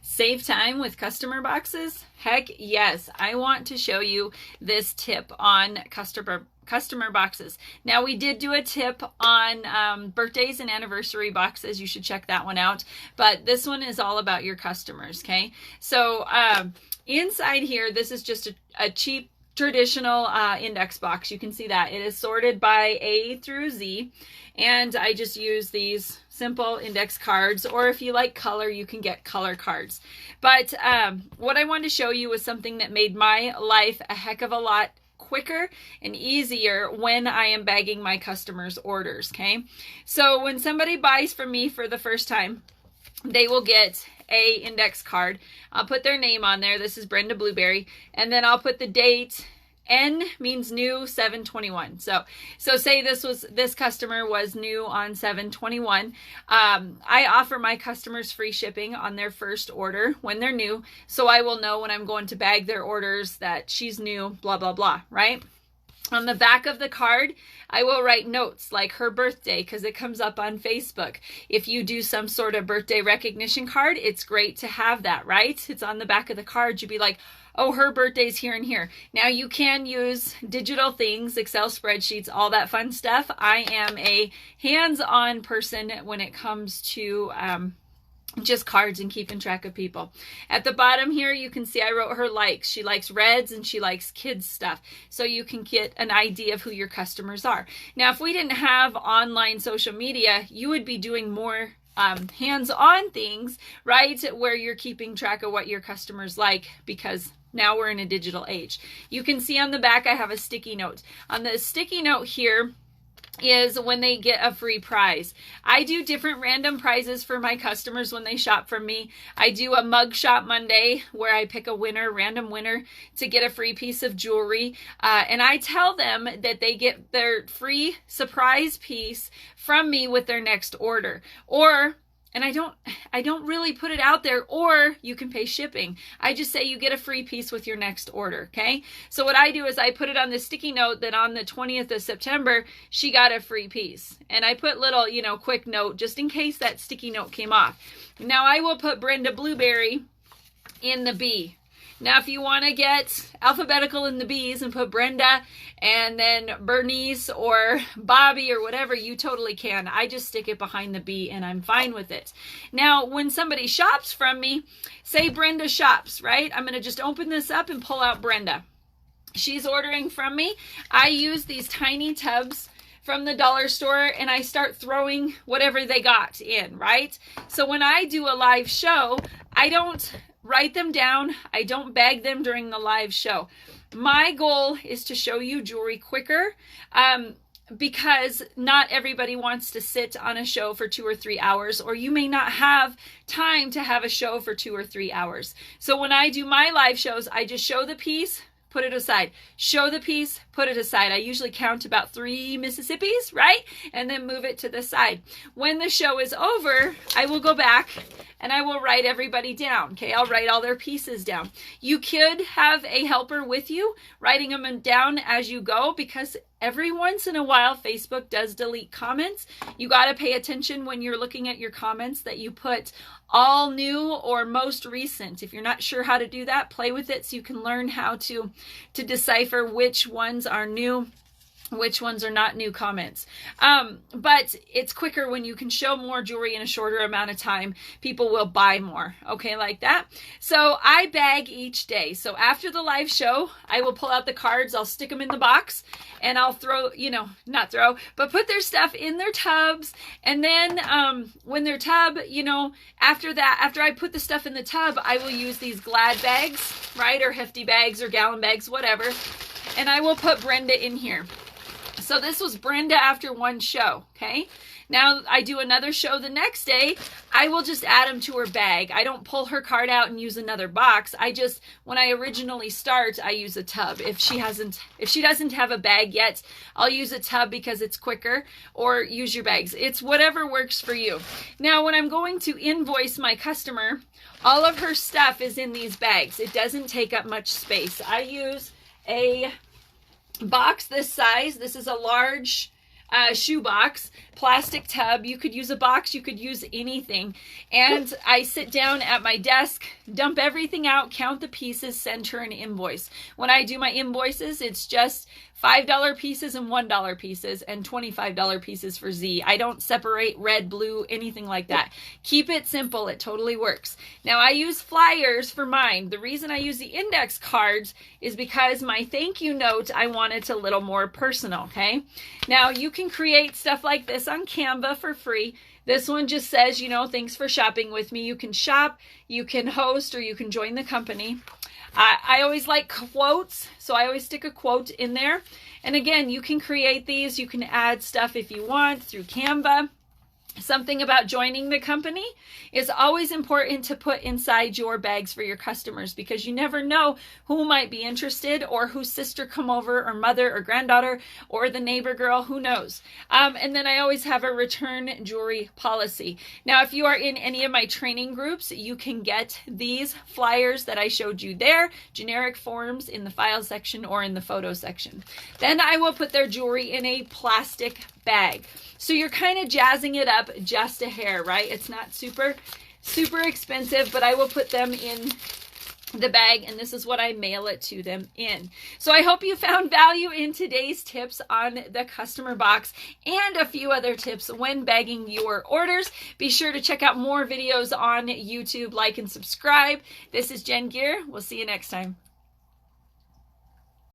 Save time with customer boxes? Heck yes. I want to show you this tip on customer boxes. Now, we did do a tip on birthdays and anniversary boxes. You should check that one out. But this one is all about your customers, okay? So inside here, this is just a cheap traditional index box. You can see that it is sorted by A through Z, and I just use these simple index cards, or if you like color, you can get color cards. But what I wanted to show you was something that made my life a heck of a lot quicker and easier when I am bagging my customers' orders, okay? So when somebody buys from me for the first time, they will get a index card. I'll put their name on there. This is Brenda Blueberry. And then I'll put the date. N means new 7/21. So say this customer was new on 7/21. I offer my customers free shipping on their first order when they're new. So I will know when I'm going to bag their orders that she's new, blah, blah, blah, right? On the back of the card, I will write notes like her birthday, because it comes up on Facebook. If you do some sort of birthday recognition card, it's great to have that, right? It's on the back of the card. You'd be like, oh, her birthday's here and here. Now, you can use digital things, Excel spreadsheets, all that fun stuff. I am a hands-on person when it comes to just cards and keeping track of people. At the bottom here, you can see I wrote her likes. She likes reds and she likes kids stuff. So you can get an idea of who your customers are. Now, if we didn't have online social media, you would be doing more hands-on things, right? Where you're keeping track of what your customers like, because now we're in a digital age. You can see on the back, I have a sticky note. On the sticky note here is when they get a free prize. I do different random prizes for my customers when they shop from me. I do a mug shop Monday where I pick a winner, random winner, to get a free piece of jewelry. And I tell them that they get their free surprise piece from me with their next order. And I don't really put it out there, or you can pay shipping. I just say you get a free piece with your next order, okay? So what I do is I put it on the sticky note that on the 20th of September, she got a free piece. And I put little, quick note just in case that sticky note came off. Now I will put Brenda Blueberry in the B. Now, if you want to get alphabetical in the B's and put Brenda and then Bernice or Bobby or whatever, you totally can. I just stick it behind the B and I'm fine with it. Now, when somebody shops from me, say Brenda shops, right? I'm going to just open this up and pull out Brenda. She's ordering from me. I use these tiny tubs from the dollar store and I start throwing whatever they got in, right? So when I do a live show, I don't write them down. I don't bag them during the live show. My goal is to show you jewelry quicker because not everybody wants to sit on a show for 2 or 3 hours, or you may not have time to have a show for 2 or 3 hours. So when I do my live shows, I just show the piece, put it aside. Show the piece, put it aside. I usually count about 3 Mississippis, right? And then move it to the side. When the show is over, I will go back and I will write everybody down, okay? I'll write all their pieces down. You could have a helper with you, writing them down as you go, because every once in a while, Facebook does delete comments. You got to pay attention when you're looking at your comments that you put all new or most recent. If you're not sure how to do that, play with it so you can learn how to decipher which ones are new, which ones are not new comments. But it's quicker when you can show more jewelry in a shorter amount of time. People will buy more, okay, like that. So I bag each day. So after the live show, I will pull out the cards, I'll stick them in the box, and I'll throw, not throw, but put their stuff in their tubs. And then when their tub, after that, after I put the stuff in the tub, I will use these Glad bags, right, or hefty bags or gallon bags, whatever. And I will put Brenda in here. So this was Brenda after one show, okay? Now I do another show the next day. I will just add them to her bag. I don't pull her card out and use another box. When I originally start, I use a tub. If she doesn't have a bag yet, I'll use a tub because it's quicker, or use your bags. It's whatever works for you. Now, when I'm going to invoice my customer, all of her stuff is in these bags. It doesn't take up much space. I use a box this size. This is a large shoe box, plastic tub. You could use a box, you could use anything. And I sit down at my desk, dump everything out, count the pieces, send her an invoice. When I do my invoices, it's just $5 pieces and $1 pieces and $25 pieces for Z. I don't separate red, blue, anything like that. Keep it simple. It totally works. Now I use flyers for mine. The reason I use the index cards is because my thank you note, I want it a little more personal, okay? Now you can create stuff like this on Canva for free. This one just says, you know, thanks for shopping with me. You can shop, you can host, or you can join the company. I always like quotes, so I always stick a quote in there. And again, you can create these. You can add stuff if you want through Canva. Something about joining the company is always important to put inside your bags for your customers, because you never know who might be interested, or whose sister come over, or mother or granddaughter, or the neighbor girl, who knows. And then I always have a return jewelry policy. Now, if you are in any of my training groups, you can get these flyers that I showed you there, generic forms in the file section or in the photo section. Then I will put their jewelry in a plastic bag. So you're kind of jazzing it up just a hair, right? It's not super expensive, but I will put them in the bag, and this is what I mail it to them in. So I hope you found value in today's tips on the customer box and a few other tips when bagging your orders. Be sure to check out more videos on YouTube, like and subscribe. This is Jen Gear. We'll see you next time.